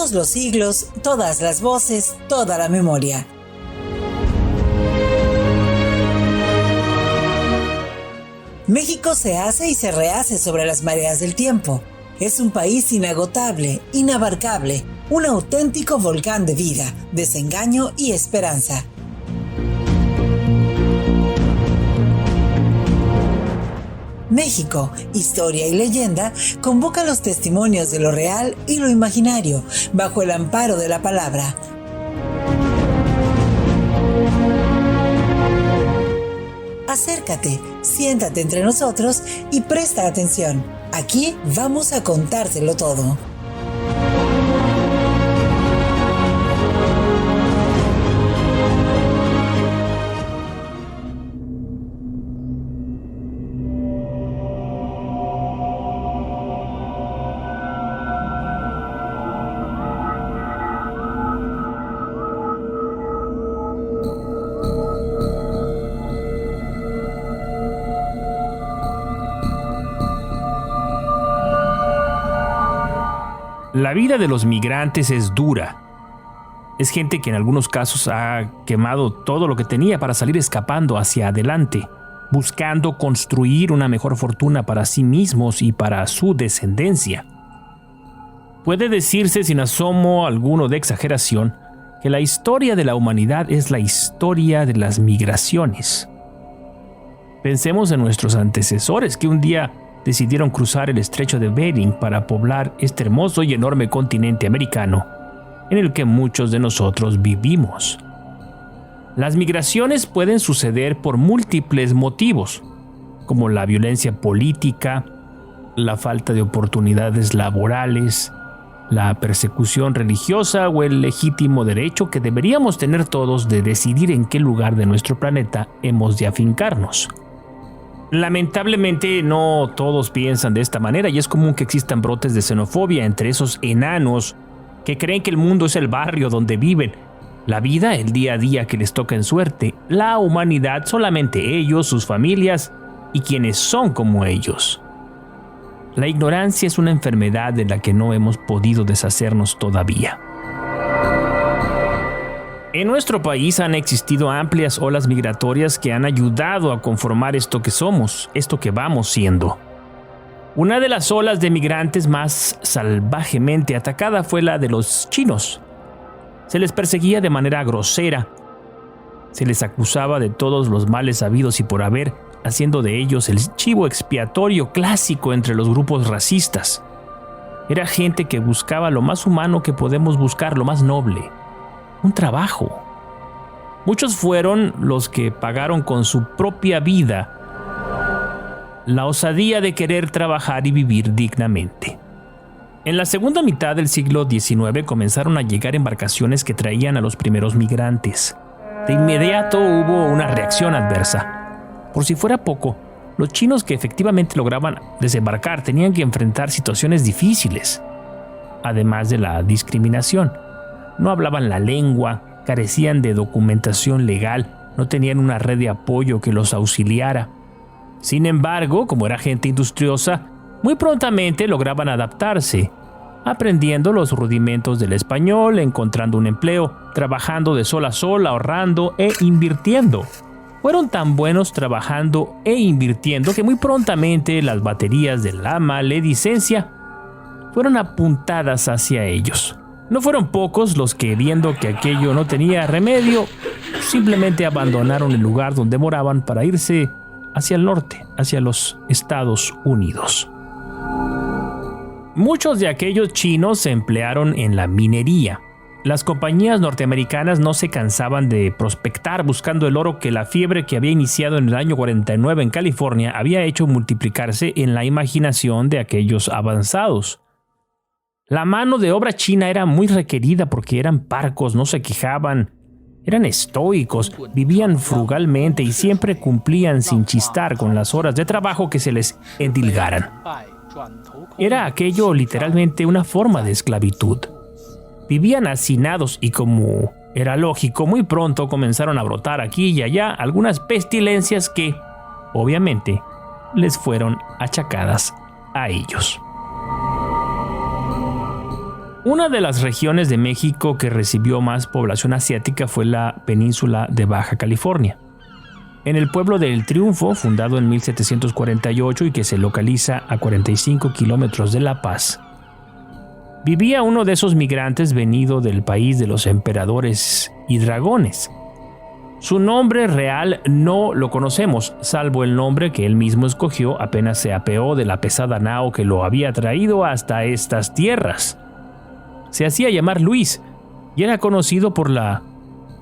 Todos los siglos, todas las voces, toda la memoria. México se hace y se rehace sobre las mareas del tiempo. Es un país inagotable, inabarcable, un auténtico volcán de vida, desengaño y esperanza. México, historia y leyenda, convoca los testimonios de lo real y lo imaginario, bajo el amparo de la palabra. Acércate, siéntate entre nosotros y presta atención. Aquí vamos a contártelo todo. La vida de los migrantes es dura. Es gente que en algunos casos ha quemado todo lo que tenía para salir escapando hacia adelante, buscando construir una mejor fortuna para sí mismos y para su descendencia. Puede decirse sin asomo alguno de exageración que la historia de la humanidad es la historia de las migraciones. Pensemos en nuestros antecesores que un día decidieron cruzar el estrecho de Bering para poblar este hermoso y enorme continente americano en el que muchos de nosotros vivimos. Las migraciones pueden suceder por múltiples motivos, como la violencia política, la falta de oportunidades laborales, la persecución religiosa o el legítimo derecho que deberíamos tener todos de decidir en qué lugar de nuestro planeta hemos de afincarnos. Lamentablemente no todos piensan de esta manera y es común que existan brotes de xenofobia entre esos enanos que creen que el mundo es el barrio donde viven, la vida, el día a día que les toca en suerte, la humanidad, solamente ellos, sus familias y quienes son como ellos. La ignorancia es una enfermedad de la que no hemos podido deshacernos todavía. En nuestro país han existido amplias olas migratorias que han ayudado a conformar esto que somos, esto que vamos siendo. Una de las olas de migrantes más salvajemente atacada fue la de los chinos. Se les perseguía de manera grosera. Se les acusaba de todos los males habidos y por haber, haciendo de ellos el chivo expiatorio clásico entre los grupos racistas. Era gente que buscaba lo más humano que podemos buscar, lo más noble. Un trabajo. Muchos fueron los que pagaron con su propia vida la osadía de querer trabajar y vivir dignamente. En la segunda mitad del siglo XIX comenzaron a llegar embarcaciones que traían a los primeros migrantes. De inmediato hubo una reacción adversa. Por si fuera poco, los chinos que efectivamente lograban desembarcar tenían que enfrentar situaciones difíciles, además de la discriminación. No hablaban la lengua, carecían de documentación legal, no tenían una red de apoyo que los auxiliara. Sin embargo, como era gente industriosa, muy prontamente lograban adaptarse, aprendiendo los rudimentos del español, encontrando un empleo, trabajando de sol a sol, ahorrando e invirtiendo. Fueron tan buenos trabajando e invirtiendo que muy prontamente las baterías de la maledicencia fueron apuntadas hacia ellos. No fueron pocos los que, viendo que aquello no tenía remedio, simplemente abandonaron el lugar donde moraban para irse hacia el norte, hacia los Estados Unidos. Muchos de aquellos chinos se emplearon en la minería. Las compañías norteamericanas no se cansaban de prospectar buscando el oro que la fiebre que había iniciado en el año 49 en California había hecho multiplicarse en la imaginación de aquellos avanzados. La mano de obra china era muy requerida porque eran parcos, no se quejaban, eran estoicos, vivían frugalmente y siempre cumplían sin chistar con las horas de trabajo que se les endilgaran. Era aquello literalmente una forma de esclavitud. Vivían hacinados y, como era lógico, muy pronto comenzaron a brotar aquí y allá algunas pestilencias que, obviamente, les fueron achacadas a ellos. Una de las regiones de México que recibió más población asiática fue la península de Baja California. En el pueblo de El Triunfo, fundado en 1748 y que se localiza a 45 kilómetros de La Paz, vivía uno de esos migrantes venido del país de los emperadores y dragones. Su nombre real no lo conocemos, salvo el nombre que él mismo escogió apenas se apeó de la pesada nao que lo había traído hasta estas tierras. Se hacía llamar Luis y era conocido por la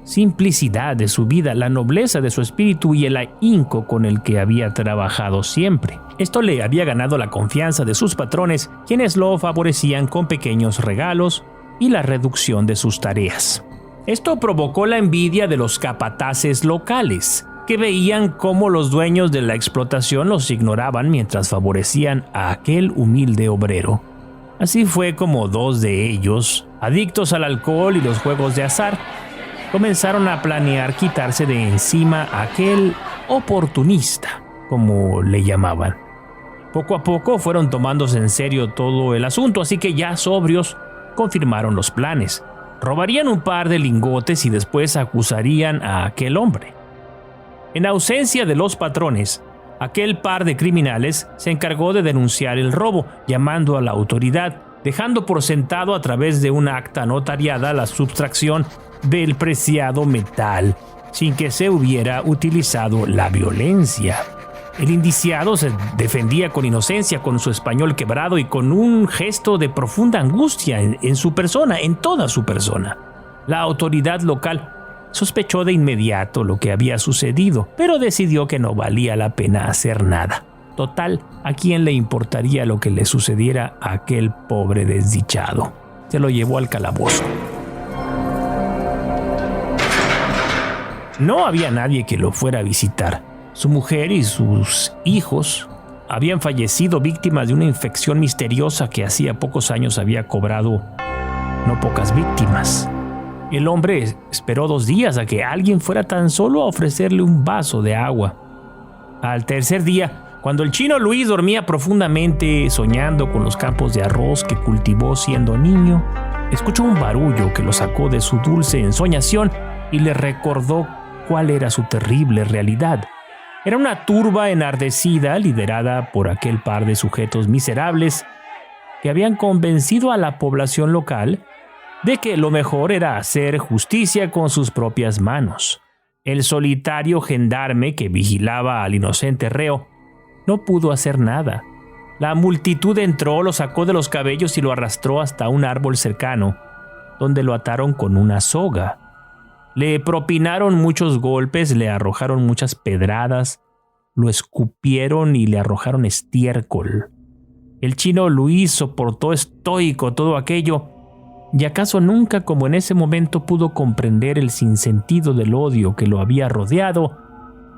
simplicidad de su vida, la nobleza de su espíritu y el ahínco con el que había trabajado siempre. Esto le había ganado la confianza de sus patrones, quienes lo favorecían con pequeños regalos y la reducción de sus tareas. Esto provocó la envidia de los capataces locales, que veían cómo los dueños de la explotación los ignoraban mientras favorecían a aquel humilde obrero. Así fue como dos de ellos, adictos al alcohol y los juegos de azar, comenzaron a planear quitarse de encima a aquel oportunista, como le llamaban. Poco a poco fueron tomándose en serio todo el asunto, así que ya sobrios confirmaron los planes. Robarían un par de lingotes y después acusarían a aquel hombre. En ausencia de los patrones, aquel par de criminales se encargó de denunciar el robo, llamando a la autoridad, dejando por sentado a través de una acta notariada la sustracción del preciado metal, sin que se hubiera utilizado la violencia. El indiciado se defendía con inocencia, con su español quebrado y con un gesto de profunda angustia en su persona, en toda su persona. La autoridad local sospechó de inmediato lo que había sucedido, pero decidió que no valía la pena hacer nada. Total, ¿a quién le importaría lo que le sucediera a aquel pobre desdichado? Se lo llevó al calabozo. No había nadie que lo fuera a visitar. Su mujer y sus hijos habían fallecido víctimas de una infección misteriosa que hacía pocos años había cobrado no pocas víctimas. El hombre esperó 2 días a que alguien fuera tan solo a ofrecerle un vaso de agua. Al tercer día, cuando el chino Luis dormía profundamente soñando con los campos de arroz que cultivó siendo niño, escuchó un barullo que lo sacó de su dulce ensoñación y le recordó cuál era su terrible realidad. Era una turba enardecida liderada por aquel par de sujetos miserables que habían convencido a la población local de que lo mejor era hacer justicia con sus propias manos. El solitario gendarme que vigilaba al inocente reo no pudo hacer nada. La multitud entró, lo sacó de los cabellos y lo arrastró hasta un árbol cercano, donde lo ataron con una soga. Le propinaron muchos golpes, le arrojaron muchas pedradas, lo escupieron y le arrojaron estiércol. El chino Luis soportó estoico todo aquello, y acaso nunca como en ese momento pudo comprender el sinsentido del odio que lo había rodeado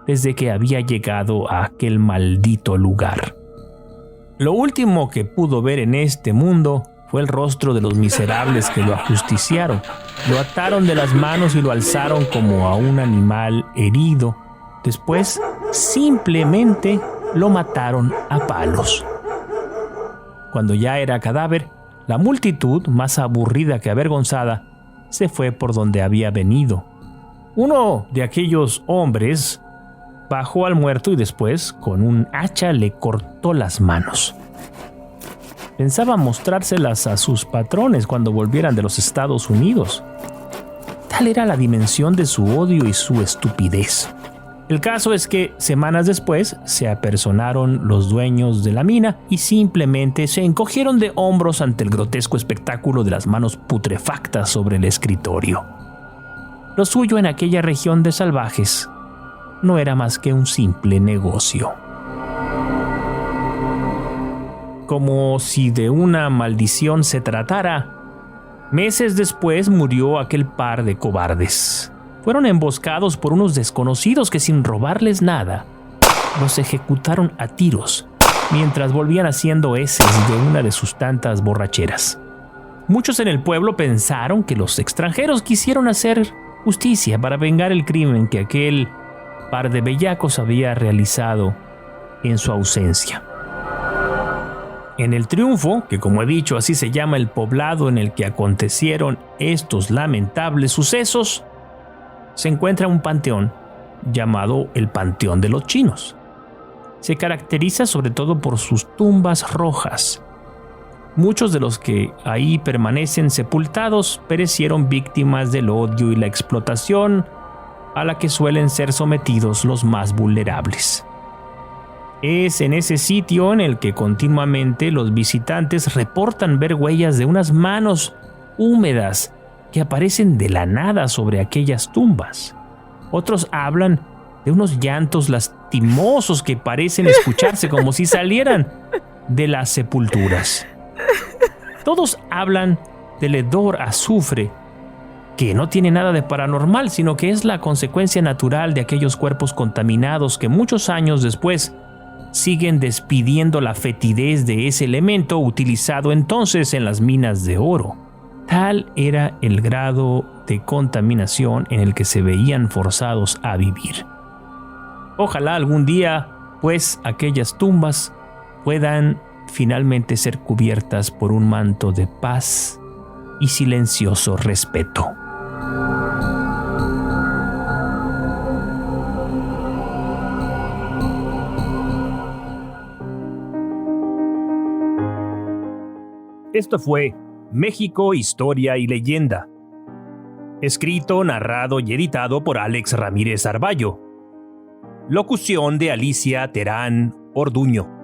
desde que había llegado a aquel maldito lugar. Lo último que pudo ver en este mundo fue el rostro de los miserables que lo ajusticiaron. Lo ataron de las manos y lo alzaron como a un animal herido. Después, simplemente lo mataron a palos. Cuando ya era cadáver, la multitud, más aburrida que avergonzada, se fue por donde había venido. Uno de aquellos hombres bajó al muerto y después, con un hacha, le cortó las manos. Pensaba mostrárselas a sus patrones cuando volvieran de los Estados Unidos. Tal era la dimensión de su odio y su estupidez. El caso es que semanas después se apersonaron los dueños de la mina y simplemente se encogieron de hombros ante el grotesco espectáculo de las manos putrefactas sobre el escritorio. Lo suyo en aquella región de salvajes no era más que un simple negocio. Como si de una maldición se tratara, meses después murió aquel par de cobardes. Fueron emboscados por unos desconocidos que, sin robarles nada, los ejecutaron a tiros mientras volvían haciendo heces de una de sus tantas borracheras. Muchos en el pueblo pensaron que los extranjeros quisieron hacer justicia para vengar el crimen que aquel par de bellacos había realizado en su ausencia. En el Triunfo, que como he dicho así se llama el poblado en el que acontecieron estos lamentables sucesos, se encuentra un panteón llamado el Panteón de los Chinos. Se caracteriza sobre todo por sus tumbas rojas. Muchos de los que ahí permanecen sepultados perecieron víctimas del odio y la explotación a la que suelen ser sometidos los más vulnerables. Es en ese sitio en el que continuamente los visitantes reportan ver huellas de unas manos húmedas que aparecen de la nada sobre aquellas tumbas. Otros hablan de unos llantos lastimosos que parecen escucharse como si salieran de las sepulturas. Todos hablan del hedor a azufre, que no tiene nada de paranormal, sino que es la consecuencia natural de aquellos cuerpos contaminados que muchos años después siguen despidiendo la fetidez de ese elemento utilizado entonces en las minas de oro. Tal era el grado de contaminación en el que se veían forzados a vivir. Ojalá algún día, pues, aquellas tumbas puedan finalmente ser cubiertas por un manto de paz y silencioso respeto. Esto fue México, Historia y Leyenda. Escrito, narrado y editado por Alex Ramírez Arballo. Locución de Alicia Terán Orduño.